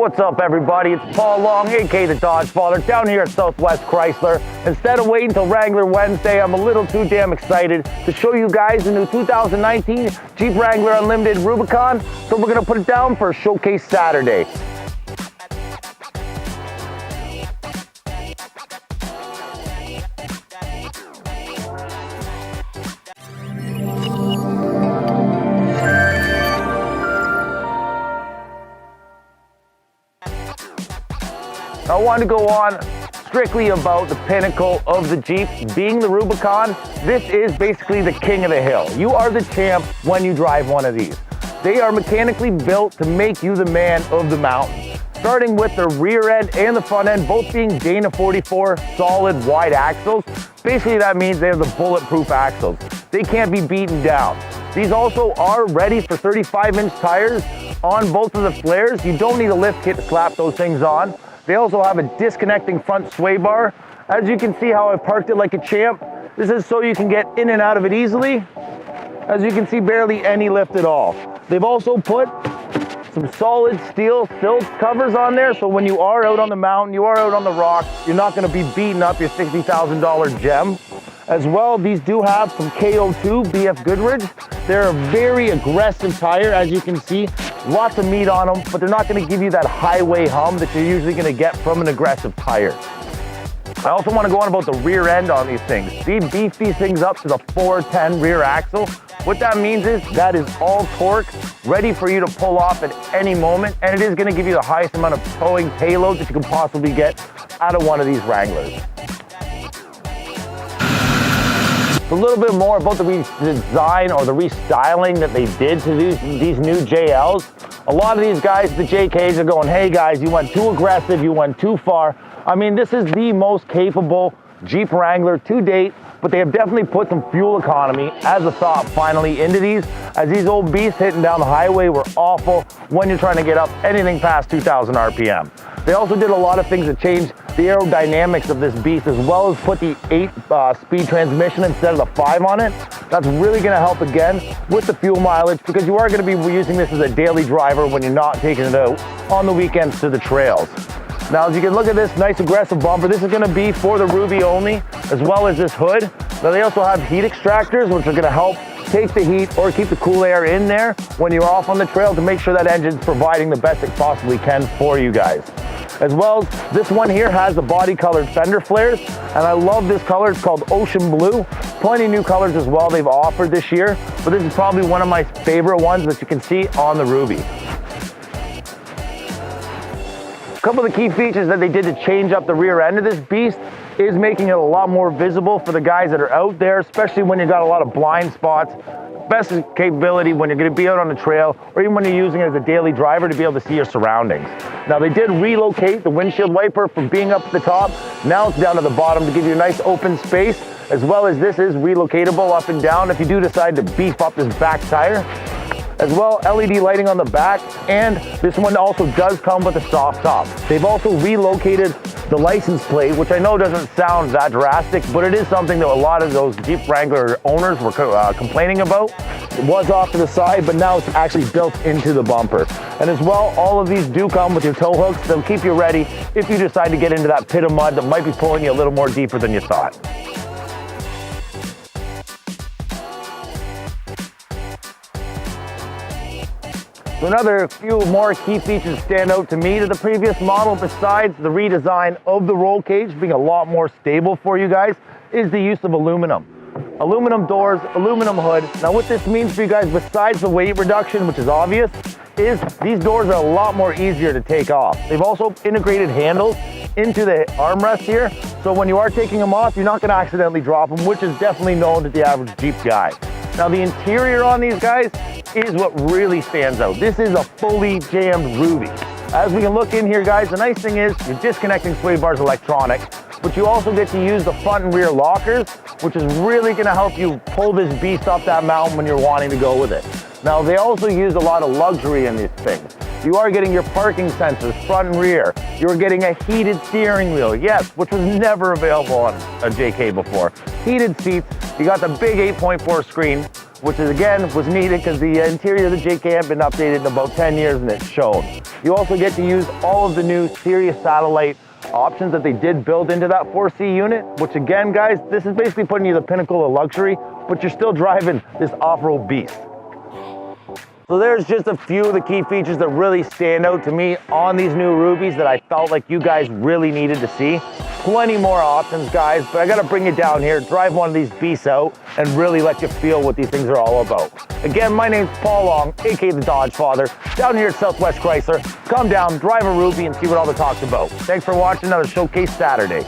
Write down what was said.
What's up, everybody? It's Paul Long, aka the Dodge Father, down here at Southwest Chrysler. Instead of waiting till Wrangler Wednesday, I'm a little too damn excited to show you guys the new 2019 Jeep Wrangler Unlimited Rubicon. So we're gonna put it down for a showcase Saturday. I want to go on strictly about the pinnacle of the Jeep, being the Rubicon. This is basically the king of the hill. You are the champ when you drive one of these. They are mechanically built to make you the man of the mountain. Starting with the rear end and the front end, both being Dana 44 solid wide axles. Basically that means they have the bulletproof axles. They can't be beaten down. These also are ready for 35-inch tires on both of the flares. You don't need a lift kit to slap those things on. They also have a disconnecting front sway bar. As you can see how I've parked it like a champ. This is so you can get in and out of it easily. As you can see, barely any lift at all. They've also put some solid steel sill covers on there, so when you are out on the mountain, you are out on the rock, you're not gonna be beating up your $60,000 gem. As well, these do have some KO2 BF Goodrich. They're a very aggressive tire, as you can see. Lots of meat on them, but they're not gonna give you that highway hum that you're usually gonna get from an aggressive tire. I also wanna go on about the rear end on these things. They beef these things up to the 410 rear axle. What that means is that is all torque, ready for you to pull off at any moment, and it is gonna give you the highest amount of towing payload that you can possibly get out of one of these Wranglers. A little bit more about the redesign or the restyling that they did to these new JLs. A lot of these guys, the JKs, are going, hey guys, you went too aggressive, you went too far. I mean, this is the most capable Jeep Wrangler to date, but they have definitely put some fuel economy as a thought finally into these, as these old beasts hitting down the highway were awful when you're trying to get up anything past 2,000 RPM. They also did a lot of things that changed the aerodynamics of this beast, as well as put the 8-speed transmission instead of the 5 on it. That's really gonna help again with the fuel mileage, because you are gonna be using this as a daily driver when you're not taking it out on the weekends to the trails. Now, as you can look at this nice aggressive bumper, this is gonna be for the Ruby only, as well as this hood. Now, they also have heat extractors, which are gonna help take the heat or keep the cool air in there when you're off on the trail to make sure that engine's providing the best it possibly can for you guys. As well as this one here has the body colored fender flares, and I love this color. It's called Ocean Blue. Plenty of new colors as well they've offered this year, but this is probably one of my favorite ones that you can see on the Ruby. A couple of the key features that they did to change up the rear end of this beast is making it a lot more visible for the guys that are out there, especially when you've got a lot of blind spots. Best capability when you're going to be out on the trail, or even when you're using it as a daily driver to be able to see your surroundings. Now, they did relocate the windshield wiper from being up at the top. Now it's down to the bottom to give you a nice open space, as well as this is relocatable up and down if you do decide to beef up this back tire. As well, LED lighting on the back, and this one also does come with a soft top. They've also relocated the license plate, which I know doesn't sound that drastic, but it is something that a lot of those Jeep Wrangler owners were complaining about. It was off to the side, but now it's actually built into the bumper. And as well, all of these do come with your tow hooks. They'll keep you ready if you decide to get into that pit of mud that might be pulling you a little more deeper than you thought. So another few more key features stand out to me to the previous model, besides the redesign of the roll cage being a lot more stable for you guys, is the use of aluminum. Aluminum doors, aluminum hood. Now what this means for you guys, besides the weight reduction, which is obvious, is these doors are a lot more easier to take off. They've also integrated handles into the armrest here, so when you are taking them off, you're not gonna accidentally drop them, which is definitely known to the average Jeep guy. Now the interior on these guys is what really stands out. This is a fully jammed Ruby. As we can look in here, guys, the nice thing is your disconnecting sway bar is electronic, but you also get to use the front and rear lockers, which is really gonna help you pull this beast up that mountain when you're wanting to go with it. Now, they also use a lot of luxury in these things. You are getting your parking sensors, front and rear. You're getting a heated steering wheel, yes, which was never available on a JK before. Heated seats, you got the big 8.4 screen, which is again was needed because the interior of the JK had been updated in about 10 years and it's shown. You also get to use all of the new Sirius satellite options that they did build into that 4C unit, which again, guys, this is basically putting you the pinnacle of luxury, but you're still driving this off-road beast. So there's just a few of the key features that really stand out to me on these new Rubies that I felt like you guys really needed to see. Plenty more options, guys, but I gotta bring you down here, drive one of these beasts out, and really let you feel what these things are all about. Again, my name's Paul Long, aka the Dodge Father, down here at Southwest Chrysler. Come down, drive a Ruby, and see what all the talk's about. Thanks for watching another Showcase Saturday.